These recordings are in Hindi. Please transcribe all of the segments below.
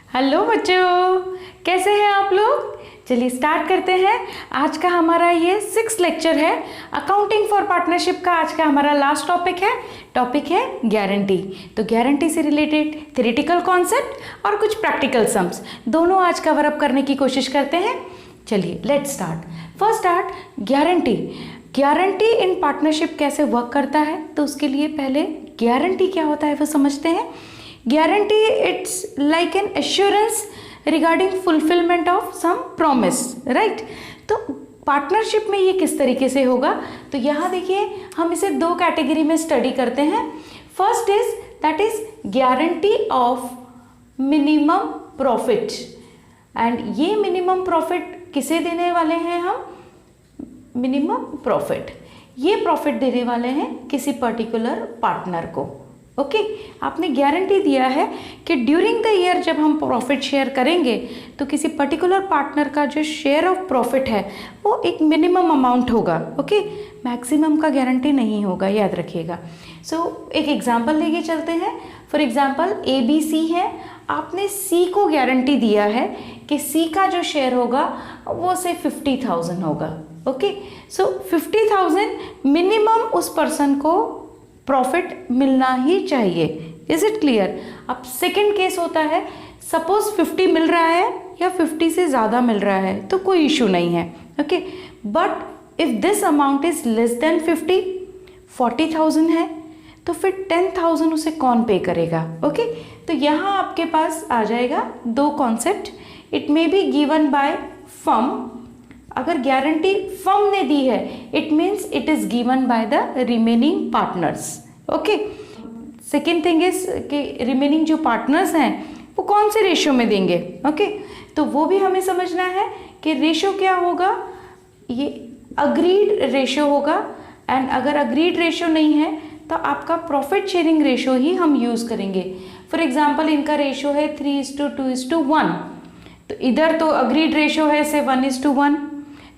हेलो बच्चों, कैसे हैं आप लोग। चलिए स्टार्ट करते हैं। आज का हमारा ये 6th लेक्चर है। अकाउंटिंग फॉर पार्टनरशिप का आज का हमारा लास्ट टॉपिक है गारंटी। तो गारंटी से रिलेटेड थ्योरेटिकल कॉन्सेप्ट और कुछ प्रैक्टिकल सम्स दोनों आज कवर अप करने की कोशिश करते हैं। चलिए let's start. First start guarantee in partnership कैसे वर्क करता है। तो उसके लिए पहले गारंटी क्या होता है वो समझते हैं। Guarantee it's like an assurance regarding fulfilment of some promise, right. तो पार्टनरशिप में ये किस तरीके से होगा, तो यहाँ देखिए हम इसे दो कैटेगरी में स्टडी करते हैं। First is that is guarantee of minimum profit, and ये मिनिमम प्रॉफिट किसे देने वाले हैं हम, मिनिमम प्रॉफिट, ये प्रॉफिट देने वाले हैं किसी पर्टिकुलर पार्टनर को। ओके आपने गारंटी दिया है कि ड्यूरिंग द ईयर जब हम प्रॉफिट शेयर करेंगे तो किसी पर्टिकुलर पार्टनर का जो शेयर ऑफ प्रॉफिट है वो एक मिनिमम अमाउंट होगा। ओके मैक्सिमम का गारंटी नहीं होगा, याद रखिएगा। सो एक एग्जांपल लेके चलते हैं। फॉर एग्जांपल ABC है, आपने C को गारंटी दिया है कि C का जो शेयर होगा वो से 50,000 होगा। ओके सो 50,000 मिनिमम उस पर्सन को प्रॉफिट मिलना ही चाहिए। Is it clear. अब सेकंड केस होता है, सपोज 50 मिल रहा है या 50 से ज़्यादा मिल रहा है तो कोई इशू नहीं है। Okay but if this amount is less than 40,000 है तो फिर 10,000 उसे कौन पे करेगा। ओके तो यहाँ आपके पास आ जाएगा दो concept. It may be given by firm, अगर गारंटी फर्म ने दी है it means it is given by the remaining partners. Okay second thing is कि रिमेनिंग जो पार्टनर्स हैं वो कौन से रेशियो में देंगे। ओके तो वो भी हमें समझना है कि रेशियो क्या होगा, ये अग्रीड रेशियो होगा, एंड अगर अग्रीड रेशियो नहीं है तो आपका प्रॉफिट शेयरिंग रेशियो ही हम यूज़ करेंगे। फॉर एग्जाम्पल इनका रेशियो है 3:2:1, तो इधर तो अग्रीड रेशियो है से 1:1।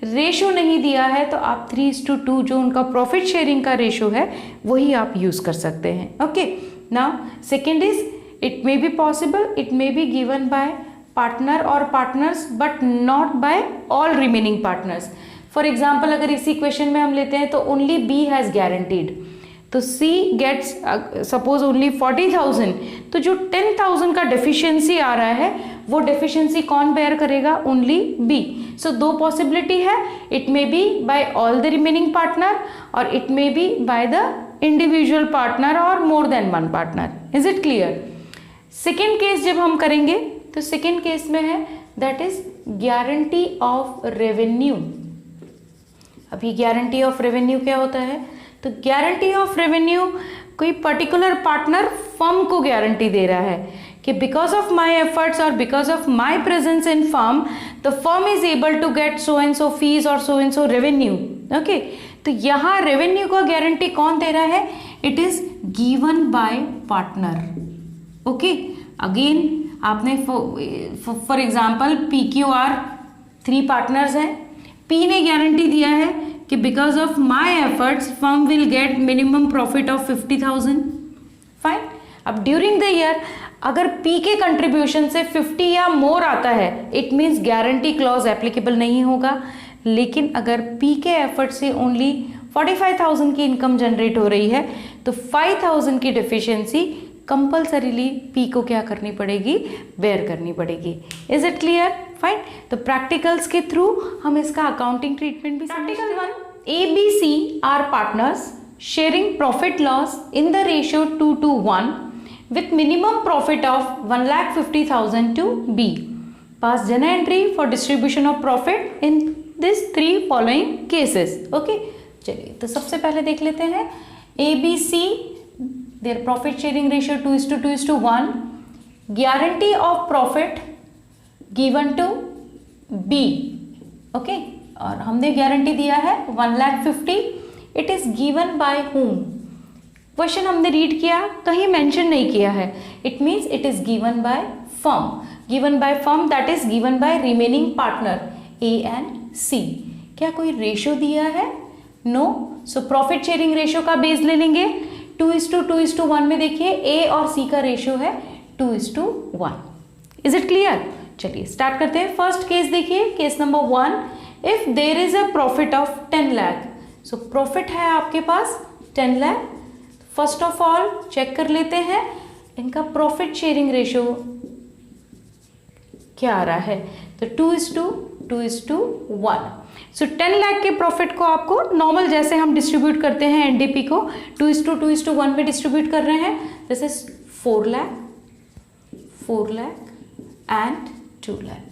रेशो नहीं दिया है तो आप 3:2 जो उनका प्रॉफिट शेयरिंग का रेशो है वही आप यूज़ कर सकते हैं। Okay now second is it may be possible, it may be given by partner और partners but not by all remaining partners. For example अगर इसी क्वेश्चन में हम लेते हैं तो ओनली B हैज़ गारंटीड, तो C गेट्स सपोज ओनली 40,000, तो जो 10,000 का डेफिशिएंसी आ रहा है वो डेफिशिएंसी कौन बेयर करेगा, ओनली B। सो दो पॉसिबिलिटी है, it may be by all the remaining partner और it may be by the individual partner और more than one partner. Is it clear. Second case जब हम करेंगे तो सेकेंड केस में है that is guarantee of revenue. अभी गारंटी ऑफ रेवेन्यू क्या होता है, तो गारंटी ऑफ रेवेन्यू कोई पर्टिकुलर पार्टनर फर्म को गारंटी दे रहा है कि बिकॉज ऑफ माई एफर्ट्स और because of my presence in firm the firm is able to get so and so fees और so and so revenue. Okay तो यहाँ रेवेन्यू का गारंटी कौन दे रहा है, it is given by partner. Okay again आपने फॉर एग्जाम्पल PQR 3 पार्टनर्स हैं, P ने गारंटी दिया है कि because of my efforts firm will get minimum profit of 50,000। Fine, अब ड्यूरिंग द ईयर अगर P के कंट्रीब्यूशन से 50 या मोर आता है it means guarantee clause applicable नहीं होगा, लेकिन अगर P के एफर्ट से ओनली 45,000 की इनकम जनरेट हो रही है तो 5,000 की डेफिशिएंसी कंपल्सरीली P को क्या करनी पड़ेगी, बेयर करनी पड़ेगी। Is it clear. फाइन, तो प्रैक्टिकल्स के थ्रू हम इसका अकाउंटिंग ट्रीटमेंट भी practical 1 ABC are partners sharing profit loss in the ratio 2:1 with minimum profit of 1,50,000 to B. Pass journal entry for distribution of profit in these 3 following cases. Okay, चलिए तो सबसे पहले देख लेते हैं ABC their profit sharing ratio 2:2:1, guarantee of profit given to B. Okay, और हमने गारंटी दिया है 1,50,000. It is given by whom? Question हमने रीड किया, कहीं मेंशन नहीं किया है, it means it is given by firm, given by firm that is given bye remaining partner A and C। क्या कोई रेशियो दिया है, no. So profit sharing ratio का बेस ले लेंगे 2:2:1 में देखिए A और C का रेशियो है 2:1। Is it clear? चलिए स्टार्ट करते हैं। फर्स्ट केस देखिए, case number 1, if there is a profit of 10 lakh. So profit है आपके पास 10 lakh. First of all check कर लेते हैं इनका प्रॉफिट शेयरिंग रेशियो क्या आ रहा है। तो 2:1। सो 10 लाख के प्रॉफिट को आपको नॉर्मल जैसे हम डिस्ट्रीब्यूट करते हैं एनडीपी को 2:2:1 में डिस्ट्रीब्यूट कर रहे हैं। This is 4 lakh and 2 lakh.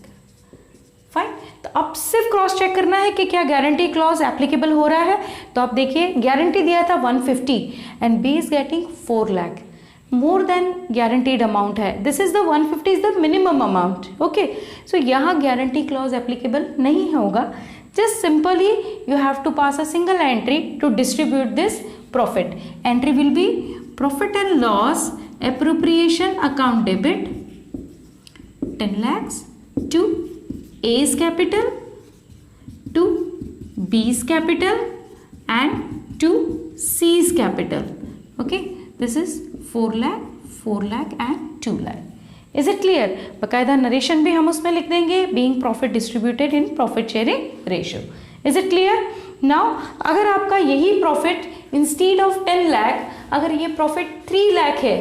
Fine. तो अब सिर्फ क्रॉस चेक करना है कि क्या गारंटी क्लॉज एप्लीकेबल हो रहा है। तो आप देखिए गारंटी दिया था 150 and B is getting 4 lakh, more than guaranteed amount है। This is the 150 is the minimum amount. Okay, so यहाँ गारंटी क्लॉज एप्लीकेबल नहीं होगा। Just simply you have to pass a single entry to distribute this profit. Entry will be profit and loss appropriation account debit 10 lakhs to A's capital, to B's capital and to C's capital. Okay, this is 4 lakh and 2 lakh. Is it clear? बकायदा नरेशन भी हम उसमें लिख देंगे, being profit distributed in profit sharing ratio. Is it clear? Now अगर आपका यही प्रॉफिट instead of 10 lakh अगर ये प्रॉफिट 3 लाख है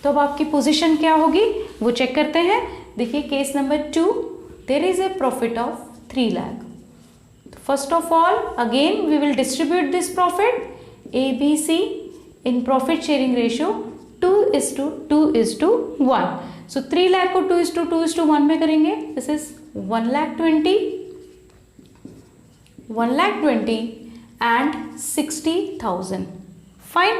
तो अब आपकी पोजीशन क्या होगी वो चेक करते हैं। देखिए case number 2, there is a profit of 3 lakh. First of all again we will distribute this profit ABC in profit sharing ratio 2:1। So 3 lakh को 2:1 में करेंगे। This is 1,20,000 and 60,000। Fine.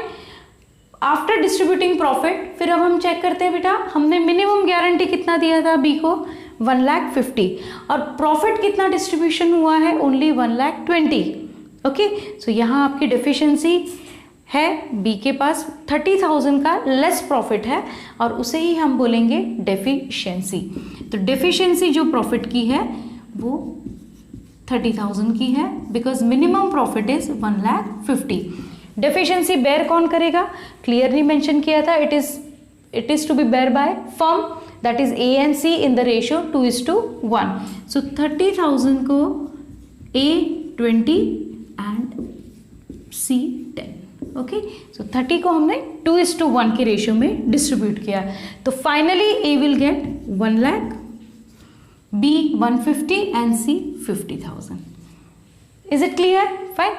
After distributing profit फिर अब हम चेक करते हैं बेटा, हमने मिनिमम गारंटी कितना दिया था बी को 1,50,000 और प्रॉफिट कितना डिस्ट्रीब्यूशन हुआ है ओनली 1,20,000। ओके, सो यहाँ आपकी डेफिशिएंसी है बी के पास 30,000 का लेस प्रॉफिट है और उसे ही हम बोलेंगे डेफिशिएंसी। तो डेफिशिएंसी जो प्रॉफिट की है वो 30,000 की है because minimum profit is 1,50,000। Deficiency bear कौन करेगा? क्लियरली मेंशन किया था, it is to be bear by firm, that is A and C in the ratio 2:1। So 30,000 को A20 एंड C10। ओके, सो 30 को हमने 2:1 के रेशियो में डिस्ट्रीब्यूट किया। तो finally A will get 1 lakh, B 150 and C 50,000। Is it clear? Fine.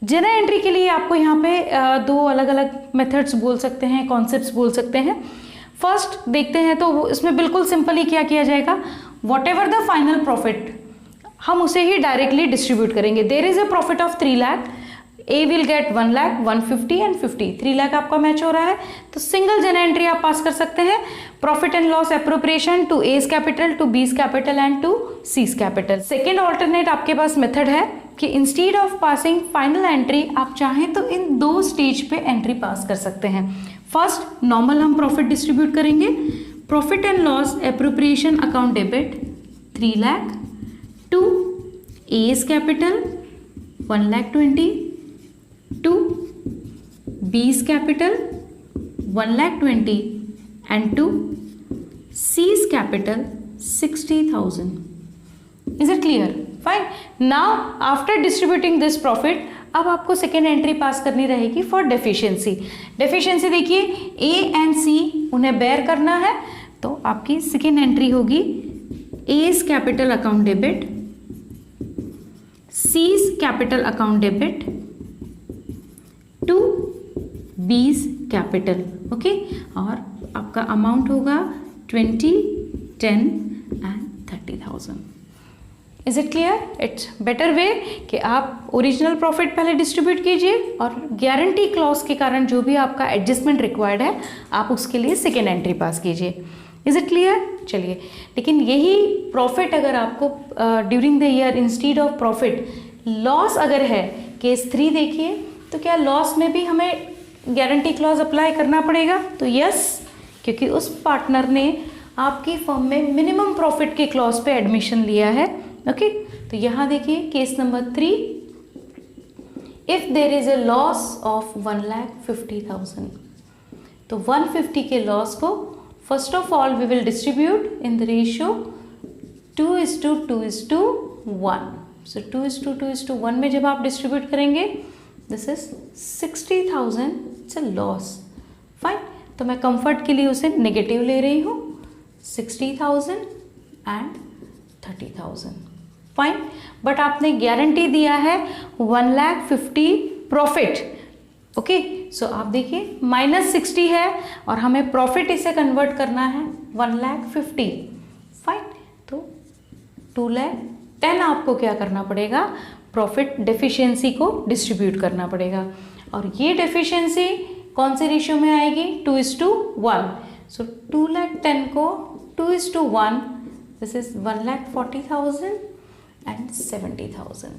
General entry के लिए आपको यहाँ पे दो अलग अलग मेथड्स बोल सकते हैं, कॉन्सेप्ट्स बोल सकते हैं। फर्स्ट देखते हैं तो इसमें बिल्कुल सिंपली क्या किया जाएगा, whatever the final profit हम उसे ही डायरेक्टली डिस्ट्रीब्यूट करेंगे। There is a profit of 3 lakh, A will get 1 lakh, 150 and 50। 3 lakh आपका मैच हो रहा है तो सिंगल जनरल एंट्री आप पास कर सकते हैं, profit and loss appropriation to A's capital, to B's capital and to C's capital. Second alternate आपके पास मेथड है कि instead of passing final entry आप चाहें तो इन 2 स्टेज पे एंट्री पास कर सकते हैं। फर्स्ट नॉर्मल हम प्रॉफिट डिस्ट्रीब्यूट करेंगे, profit and loss appropriation account debit 3 lakh to A's capital 1,20,000 to B's capital 1,20,000 and to C's capital 60,000। Is it clear? Fine. Now after distributing this profit अब आपको सेकेंड एंट्री पास करनी रहेगी फॉर डेफिशिएंसी। डेफिशिएंसी देखिए ए एंड सी उन्हें बेयर करना है तो आपकी सेकेंड एंट्री होगी A's capital account debit, C's capital account debit to B's capital. Okay, और आपका अमाउंट होगा 20, 10 and 30,000। Is it clear? It's better way कि आप ओरिजिनल प्रॉफिट पहले डिस्ट्रीब्यूट कीजिए और गारंटी क्लॉज के कारण जो भी आपका एडजस्टमेंट रिक्वायर्ड है आप उसके लिए सेकेंड एंट्री पास कीजिए। Is it clear? चलिए, लेकिन यही प्रॉफिट अगर आपको during the year instead of profit loss अगर है, केस 3 देखिए, तो क्या लॉस में भी हमें गारंटी क्लॉज अप्लाई करना पड़ेगा? तो यस, क्योंकि उस पार्टनर ने आपकी फर्म में मिनिमम प्रॉफिट के क्लॉज पे एडमिशन लिया है। ओके, तो यहाँ देखिए case number 3, if there is a loss of 1,50,000 तो 150 के लॉस को First of all, we will distribute in the ratio 2:2:1. So 2:2:1 में जब आप distribute करेंगे, this is 60,000. It's a loss. Fine. तो मैं comfort के लिए उसे negative ले रही हूँ, 60,000 and 30,000. Fine. But आपने guarantee दिया है 1,50,000 profit. ओके, सो आप देखिए -60 है और हमें प्रॉफिट इसे कन्वर्ट करना है 1,50,000. फाइन, तो 2,10,000 आपको क्या करना पड़ेगा, प्रॉफिट डेफिशिएंसी को डिस्ट्रीब्यूट करना पड़ेगा. और ये डेफिशिएंसी कौन से रेशियो में आएगी, 2:1. सो 2,10,000 को 2:1, दिस इज 1,40,000 एंड 70,000.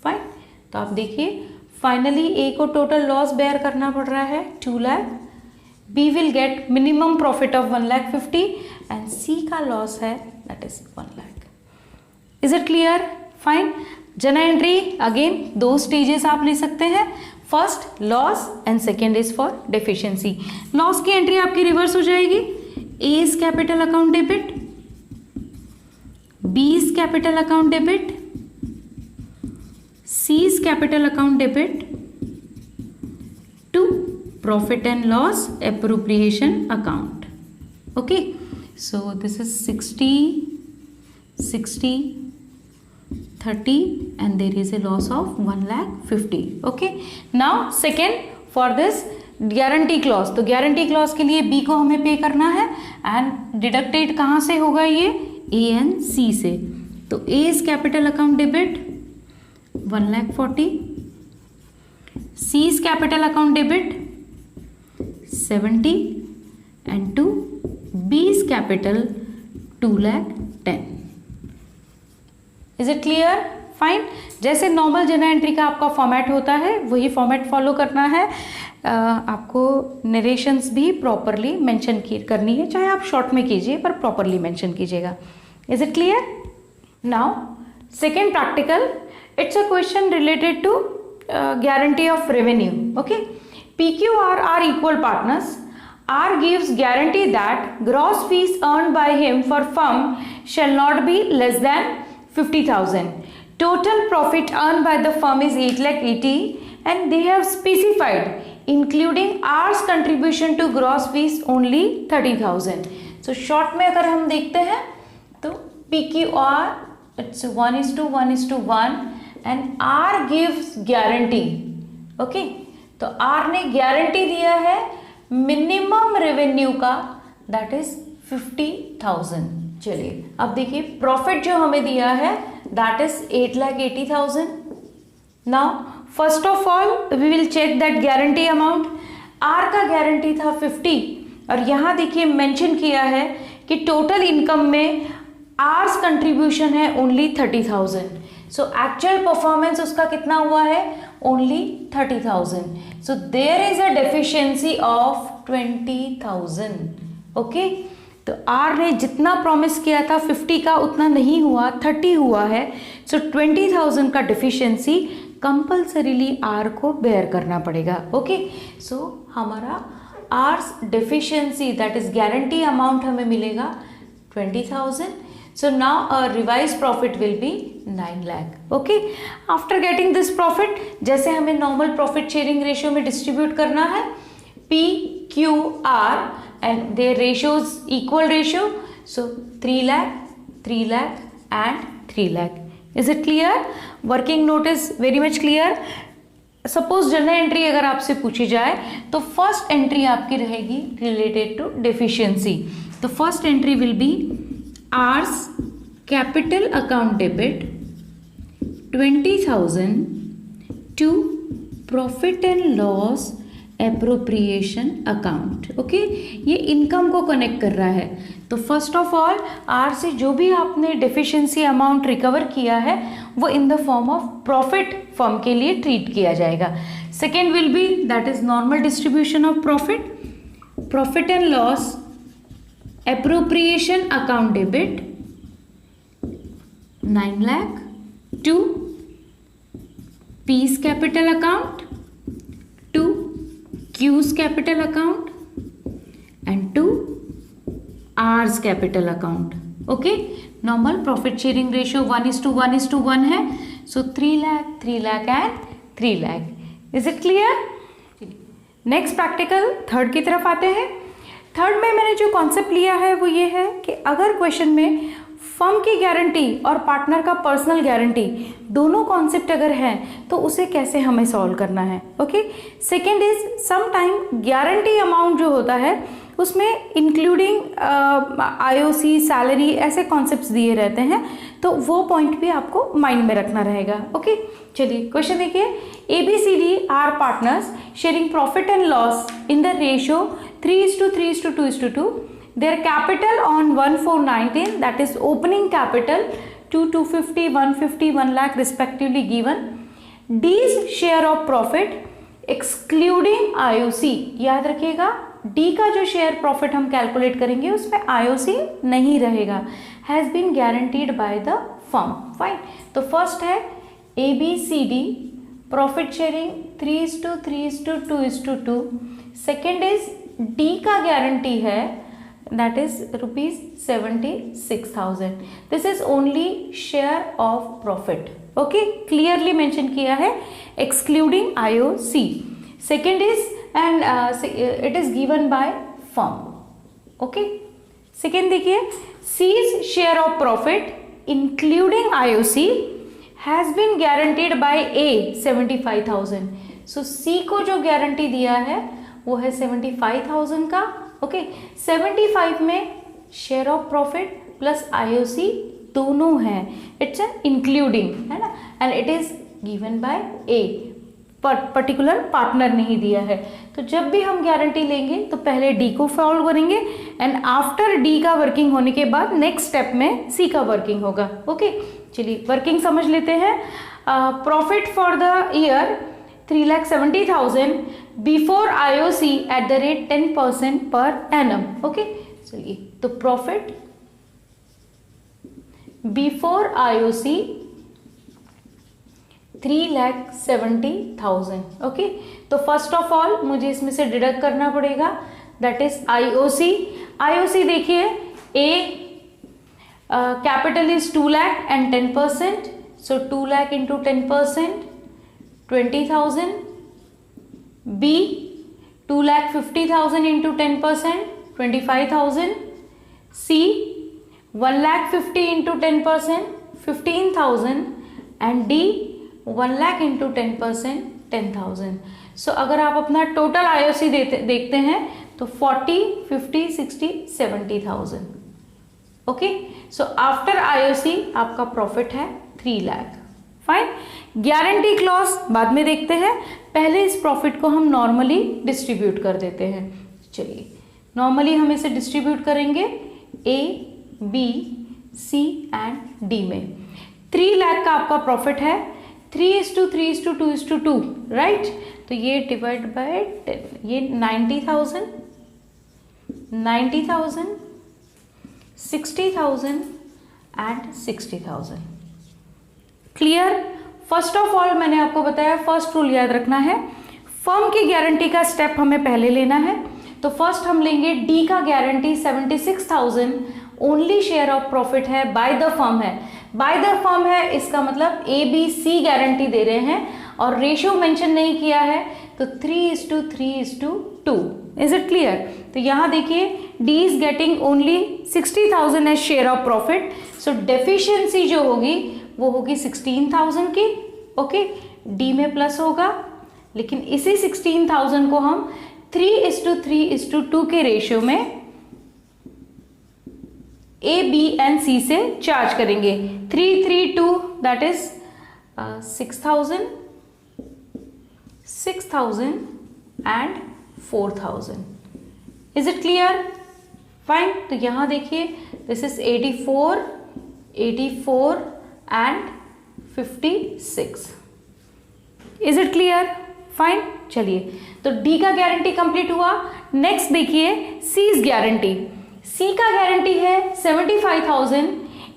फाइन, तो आप देखिए फाइनली ए को टोटल लॉस बेयर करना पड़ रहा है 2 lakh, B will get minimum profit of 1,50,000 and C का लॉस है that is 1 lakh. Is it clear? Fine. General entry again 2 stages आप ले सकते हैं, first loss and second is for deficiency. Loss की एंट्री आपकी रिवर्स हो जाएगी, A is capital account debit, B is capital account debit, C is capital account debit to profit and loss appropriation account. Okay, so this is 60, 60, 30 and there is a loss of 1,50,000. Okay, now second for this guarantee clause. तो guarantee clause के लिए B को हमें पे करना है and deducted कहाँ से होगा ये, A and C से. तो A is capital account debit 1,40,000, C is capital account debit 70 and to B is capital 2,10,000. Is it clear? Fine. जैसे नॉर्मल जनरल एंट्री का आपका फॉर्मेट होता है वही फॉर्मेट फॉलो करना है. आपको नरेशंस भी प्रॉपरली मेंशन करनी है, चाहे आप शॉर्ट में कीजिए पर प्रॉपरली मेंशन कीजिएगा. Is it clear? Now second practical. It's a question related to guarantee of revenue. Okay, PQR are equal partners. R gives guarantee that gross fees earned by him for firm shall not be less than 50,000. Total profit earned by the firm is 8,80,000 and they have specified including R's contribution to gross fees only 30,000. So short में अगर हम देखते हैं तो PQR it's 1:1:1 and R gives guarantee. Okay, तो R ने guarantee दिया है मिनिमम रेवेन्यू का दैट इज 50,000. चलिए अब देखिए प्रॉफिट जो हमें दिया है that is 8,80,000. Now first of all we will check that guarantee amount. R का गारंटी था 50 और यहाँ देखिए मेंशन किया है कि टोटल इनकम में R's कंट्रीब्यूशन है ओनली 30,000. सो एक्चुअल परफॉर्मेंस उसका कितना हुआ है, only 30,000. So there is a deficiency of 20,000. Okay, तो आर ने जितना प्रॉमिस किया था 50 का उतना नहीं हुआ, 30 हुआ है. सो 20,000 का डेफिशिएंसी कंपल्सरीली आर को बेयर करना पड़ेगा. ओके, सो हमारा R's deficiency that is guarantee amount हमें मिलेगा 20,000. So now our revised profit will be 9 lakh. Okay. After getting this profit, जैसे हमें normal profit sharing ratio में distribute करना है, P, Q, R and their ratios equal ratio. So 3 lakh, 3 lakh and 3 lakh. Is it clear? Working note is very much clear. Suppose general entry अगर आपसे पूछी जाए तो फर्स्ट एंट्री आपकी रहेगी related to deficiency. तो first entry will be R's capital account debit 20,000 to profit and loss appropriation account. Okay, ये इनकम को कनेक्ट कर रहा है. तो फर्स्ट ऑफ ऑल आर से जो भी आपने डेफिशिएंसी अमाउंट रिकवर किया है वो in the form of profit firm के लिए ट्रीट किया जाएगा. Second will be that is normal distribution of profit, profit and loss appropriation account debit 9 lakh to P's capital account, to Q's capital account and to R's capital account. Okay, normal profit sharing ratio 1:1:1 है. So 3 lakh, 3 lakh and 3 lakh. Is it clear? Next practical third की तरफ आते हैं. थर्ड में मैंने जो कॉन्सेप्ट लिया है वो ये है कि अगर क्वेश्चन में फर्म की गारंटी और पार्टनर का पर्सनल गारंटी दोनों कॉन्सेप्ट अगर हैं तो उसे कैसे हमें सॉल्व करना है. Okay, second is some time guarantee amount जो होता है उसमें इंक्लूडिंग आईओसी, सैलरी, ऐसे कॉन्सेप्ट्स दिए रहते हैं, तो वो पॉइंट भी आपको माइंड में रखना रहेगा. ओके, चलिए क्वेश्चन देखिए. ABCD are partners sharing profit and loss in the ratio 3:3:2:2. Their capital on 1/4/19, that is opening capital 250, 150, 1 lakh respectively given. D's share of profit excluding IOC. याद रखिएगा D का जो शेयर प्रॉफिट हम कैलकुलेट करेंगे उसमें IOC नहीं रहेगा. Has been guaranteed by the firm. Fine. तो फर्स्ट है ABCD profit sharing 3:3:2:2. Second is D का गारंटी है, that is rupees 76,000. This is only share of profit. Okay, clearly mention किया है excluding IOC. Second is and it is given by firm. Okay, second देखिए, C's share of profit including IOC has been guaranteed by A 75,000. So C को जो गारंटी दिया है वो है 75,000 का. ओके, 75 में share of profit plus IOC दोनों हैं. इट्स एन इंक्लूडिंग, है ना, and it is given bye A. Particular partner नहीं दिया है. तो जब भी हम गारंटी लेंगे तो पहले डी को सॉल्व करेंगे एंड आफ्टर डी का वर्किंग होने के बाद नेक्स्ट स्टेप में सी का वर्किंग होगा. ओके, चलिए वर्किंग समझ लेते हैं. Profit for the year 3,70,000 before IOC at the rate 10% per annum. Okay, चलिए तो प्रॉफिट बिफोर IOC 3,70,000. ओके, तो फर्स्ट ऑफ ऑल मुझे इसमें से डिडक्ट करना पड़ेगा, दैट इज IOC. IOC देखिए, A capital is 2 lakh and 10%, so 2 lakh into 10% 20,000. B 2,50,000 into 10% 25,000. C 1,50,000 into 10% 15,000 and D 1 lakh into 10% 10,000. सो अगर आप अपना टोटल IOC देखते हैं तो 40, 50, 60, 70,000. ओके, सो आफ्टर IOC आपका प्रॉफिट है 3 लाख. फाइन. गारंटी क्लॉज बाद में देखते हैं, पहले इस प्रॉफिट को हम नॉर्मली डिस्ट्रीब्यूट कर देते हैं. चलिए नॉर्मली हम इसे डिस्ट्रीब्यूट करेंगे A, B, C and D में. 3 लाख का आपका प्रॉफिट है, 3:3:2:2, राइट. तो ये डिवाइड बाय 10, ये 90,000, 60,000 and 60,000. Clear. First of all मैंने आपको बताया, फर्स्ट रूल याद रखना है, फर्म की गारंटी का स्टेप हमें पहले लेना है. तो फर्स्ट हम लेंगे डी का guarantee 76,000 only share of profit है, बाय द फर्म है. बाय द फर्म है इसका मतलब ABC गारंटी दे रहे हैं और रेशियो मेंशन नहीं किया है, तो 3:3:2. Is it clear. तो यहाँ देखिए D is getting only 60,000 as share of profit, so deficiency जो होगी वो होगी 16,000 की. ओके, डी में प्लस होगा, लेकिन इसी 16,000 को हम 3:3:2 के रेशियो में A, B एंड C से चार्ज करेंगे. 3:3:2 that is 6,000 and 4,000. Is it clear. Fine. तो यहां देखिए this is 84 and 56. Is it clear. Fine. चलिए तो डी का गारंटी कंप्लीट हुआ. नेक्स्ट देखिए सीज गारंटी. सी का गारंटी है 75,000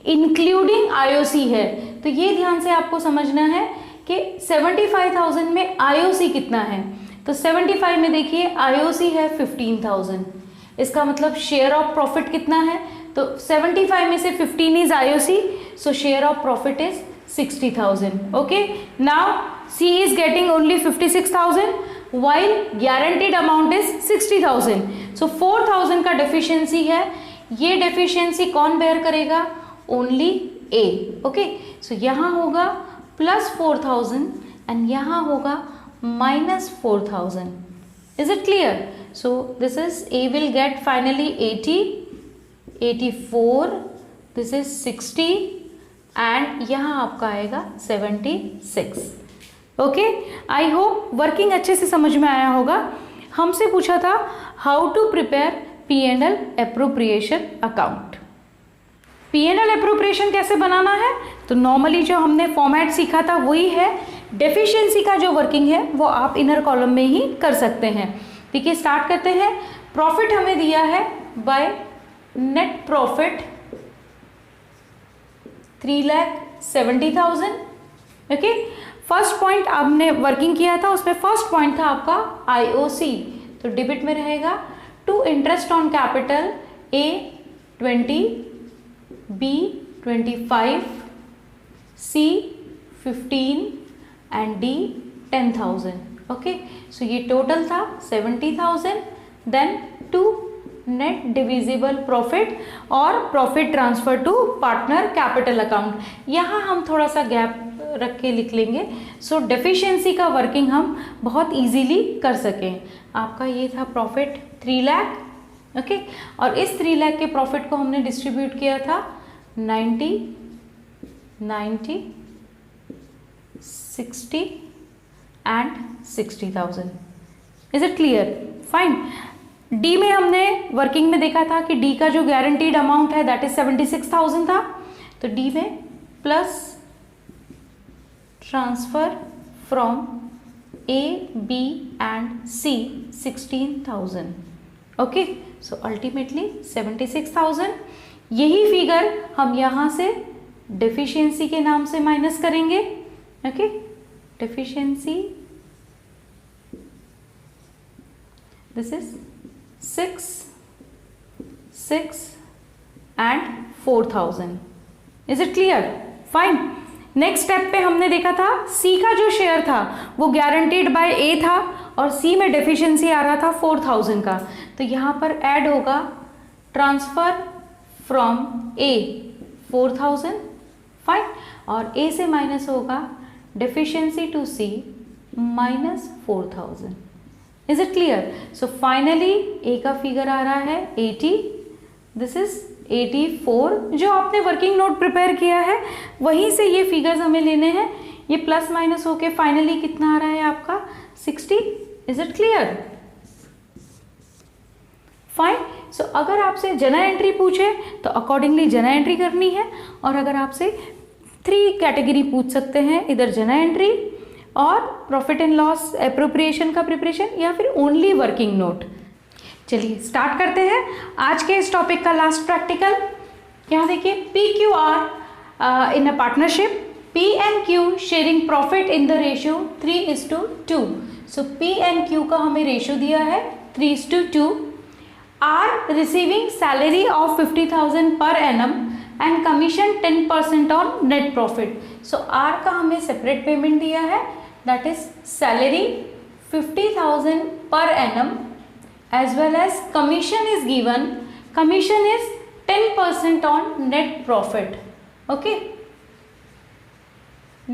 इंक्लूडिंग IOC है. तो ये ध्यान से आपको समझना है कि 75,000 में IOC कितना है. तो 75 में देखिए IOC है 15,000. इसका मतलब शेयर ऑफ प्रॉफिट कितना है, तो 75 में से 15 is IOC, so share of profit is 60,000. Okay, now C is getting only 56,000 while guaranteed amount is 60,000. So 4,000 का डेफिशिएंसी है, ये डेफिशिएंसी कौन बेयर करेगा, ओनली A. ओके, सो यहाँ होगा प्लस 4,000 एंड यहाँ होगा minus 4,000. Is it clear? So this is A will get finally 80, 84, this is 60 and यहाँ आपका आएगा 76. ओके, आई होप वर्किंग अच्छे से समझ में आया होगा. हमसे पूछा था how to prepare P&L appropriation account. P&L appropriation कैसे बनाना है, तो नॉर्मली जो हमने फॉर्मेट सीखा था वही है. डेफिशिएंसी का जो वर्किंग है वो आप इनर कॉलम में ही कर सकते हैं. ठीक है, स्टार्ट करते हैं. प्रॉफिट हमें दिया है by net profit 3,70,000. Okay, first point आपने वर्किंग किया था, उसमें फर्स्ट पॉइंट था आपका IOC, तो डिबिट में रहेगा. To interest on capital A 20, B 25, C 15 and D 10,000. Okay, so ये टोटल था 70,000. Then to net divisible profit और profit transfer to partner capital account. यहाँ हम थोड़ा सा गैप रख के लिख लेंगे, सो डेफिशिएंसी का वर्किंग हम बहुत इजीली कर सकें. आपका ये था प्रॉफिट 3 लाख. ओके, और इस 3 लाख के प्रॉफिट को हमने डिस्ट्रीब्यूट किया था 90, 90, 60 and 60,000. Is it clear? Fine. D में हमने वर्किंग में देखा था कि डी का जो गारंटीड अमाउंट है दैट इज 76,000 था, तो डी में plus transfer from A, B and C 16,000. Okay, so ultimately 76,000. यही फिगर हम यहाँ से डेफिशिएंसी के नाम से माइनस करेंगे. Okay, deficiency this is 6, 6 and 4,000. Is it clear? Fine. Next step पे हमने देखा था C का जो शेयर था वो गारंटीड बाय A था और C में डेफिशिएंसी आ रहा था 4,000 का, तो यहाँ पर ऐड होगा ट्रांसफर फ्रॉम A 4,000. फाइन, और A से माइनस होगा deficiency to C minus 4,000. Is it clear? So finally A का फिगर आ रहा है 80, दिस इज 84. जो आपने वर्किंग नोट प्रिपेयर किया है वहीं से ये फिगर्स हमें लेने हैं. ये प्लस माइनस होके फाइनली कितना आ रहा है आपका 60. Is it clear? फाइन. सो अगर आपसे जनरल एंट्री पूछे तो अकॉर्डिंगली जनरल एंट्री करनी है, और अगर आपसे 3 कैटेगरी पूछ सकते हैं, इधर जनरल एंट्री और प्रॉफिट एंड लॉस एप्रोप्रिएशन का प्रिपरेशन या फिर ओनली वर्किंग नोट. चलिए स्टार्ट करते हैं आज के इस टॉपिक का लास्ट प्रैक्टिकल. यहाँ देखिए PQR in a partnership, P and Q sharing profit in the ratio 3:2. So P and Q का हमें रेशियो दिया है 3:2. Are receiving salary of 50,000 per annum and commission 10% on net profit. So R का हमें सेपरेट पेमेंट दिया है, that is salary 50,000 per annum as well as commission is given. Commission is 10% on net profit. Okay,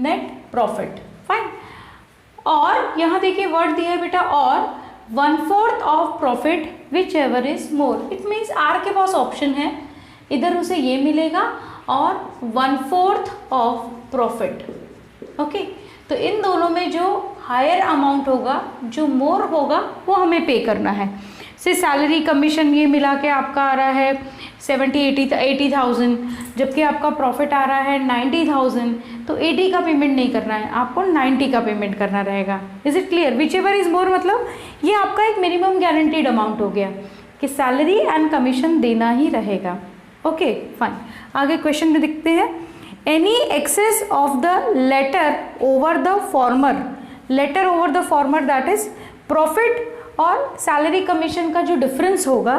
net profit. Fine. और यहाँ देखिए वर्ड दिया है बेटा और 1/4 of profit whichever is more. It means R के पास ऑप्शन है, इधर उसे ये मिलेगा और 1/4 ऑफ प्रॉफिट. ओके, तो इन दोनों में जो हायर अमाउंट होगा, जो मोर होगा, वो हमें पे करना है. से सैलरी कमीशन ये मिला के आपका आ रहा है 80,000, जबकि आपका प्रॉफिट आ रहा है 90,000, तो 80 का पेमेंट नहीं करना है, आपको 90 का पेमेंट करना रहेगा. Is it clear? Which ever is मोर मतलब ये आपका एक मिनिमम गारंटीड अमाउंट हो गया कि सैलरी एंड कमीशन देना ही रहेगा. Okay fine. आगे क्वेश्चन में देखते हैं. Any excess of the latter over the former, latter over the former that is profit और सैलरी कमीशन का जो डिफरेंस होगा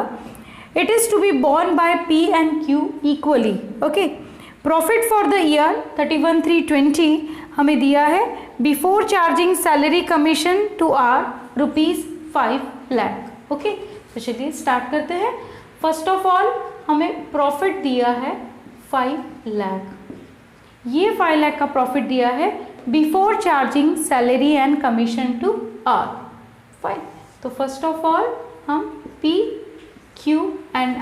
It is to be borne by P and Q equally. Okay. Profit for the year 31,320 हमें दिया है before charging salary commission to R ₹5 lakh. Okay. तो चलिए स्टार्ट करते हैं. फर्स्ट ऑफ ऑल हमें प्रॉफिट दिया है 5 लाख. ये 5 लाख का प्रॉफिट दिया है before charging salary and commission to R. Fine. तो फर्स्ट ऑफ ऑल हम पी क्यू एंड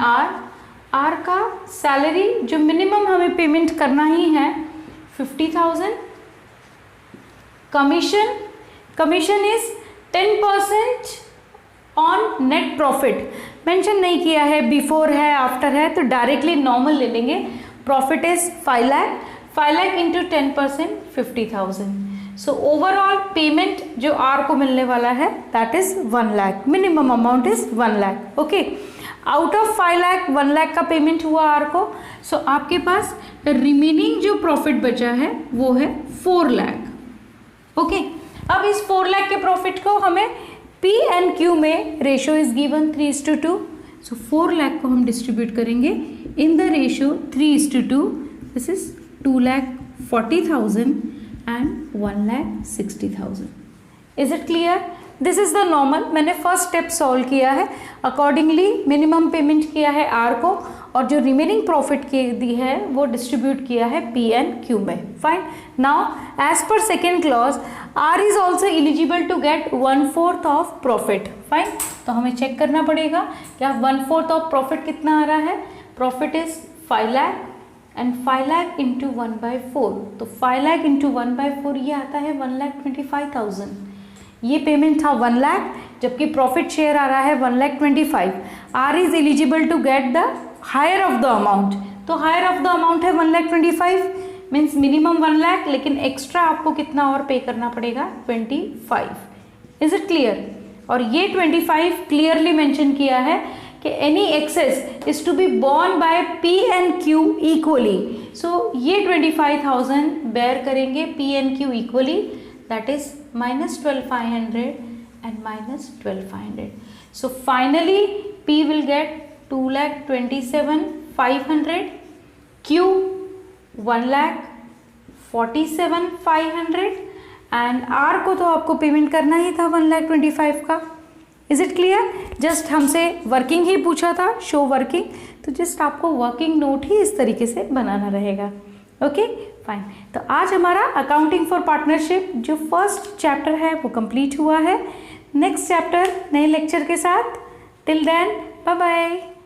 आर का सैलरी जो मिनिमम हमें पेमेंट करना ही है 50,000. Commission is 10% on net profit. Mention नहीं किया है बिफोर है आफ्टर है, तो डायरेक्टली नॉर्मल ले लेंगे. Profit is 5 lakh into 10% 50,000. So overall payment जो आर को मिलने वाला है that is 1 lakh. Minimum amount is 1 lakh. Okay. Out of 5 lakh 1 lakh का पेमेंट हुआ आर को. सो आपके पास रिमेनिंग जो प्रॉफिट बचा है वो है 4 लाख. ओके. अब इस 4 लाख के प्रॉफिट को हमें पी एंड क्यू में रेशो इज गिवन 3:2. सो 4 लाख को हम डिस्ट्रीब्यूट करेंगे in the ratio 3:2. This is 2,40,000 and 1,60,000. Is it clear? This is the normal. मैंने फर्स्ट स्टेप सॉल्व किया है. अकॉर्डिंगली मिनिमम पेमेंट किया है आर को और जो रिमेनिंग प्रॉफिट की दी है वो डिस्ट्रीब्यूट किया है पी एंड क्यू में. Fine. Now as per second clause R is also eligible to get 1/4 of profit. Fine. तो हमें चेक करना पड़ेगा क्या 1/4 ऑफ प्रॉफिट कितना आ रहा है. Profit is 5 lakh and 5 lakh into 1/4. तो 5 लाख इंटू 1/4 ये आता है 1,25,000. ये पेमेंट था 1 लाख जबकि प्रॉफिट शेयर आ रहा है 1,25,000. R is eligible to get the higher of the amount. तो हायर ऑफ द अमाउंट है 1,25,000 मीन्स मिनिमम 1 लाख, लेकिन एक्स्ट्रा आपको कितना और पे करना पड़ेगा 25. Is it clear? और ये 25 क्लियरली मेंशन किया है कि any excess is to be borne by P and Q equally. So ये 25,000 बेयर करेंगे P and Q equally. That is -12,500 and -12,500. So finally P will get 2,27,500, Q 1,47,500 and R को तो आपको पेमेंट करना ही था 1,25,000 का. Is it clear? जस्ट हमसे वर्किंग ही पूछा था, शो वर्किंग, तो जस्ट आपको वर्किंग नोट ही इस तरीके से बनाना रहेगा. Okay fine. तो आज हमारा अकाउंटिंग फॉर पार्टनरशिप जो फर्स्ट चैप्टर है वो कंप्लीट हुआ है. नेक्स्ट चैप्टर नए लेक्चर के साथ. Till then bye bye.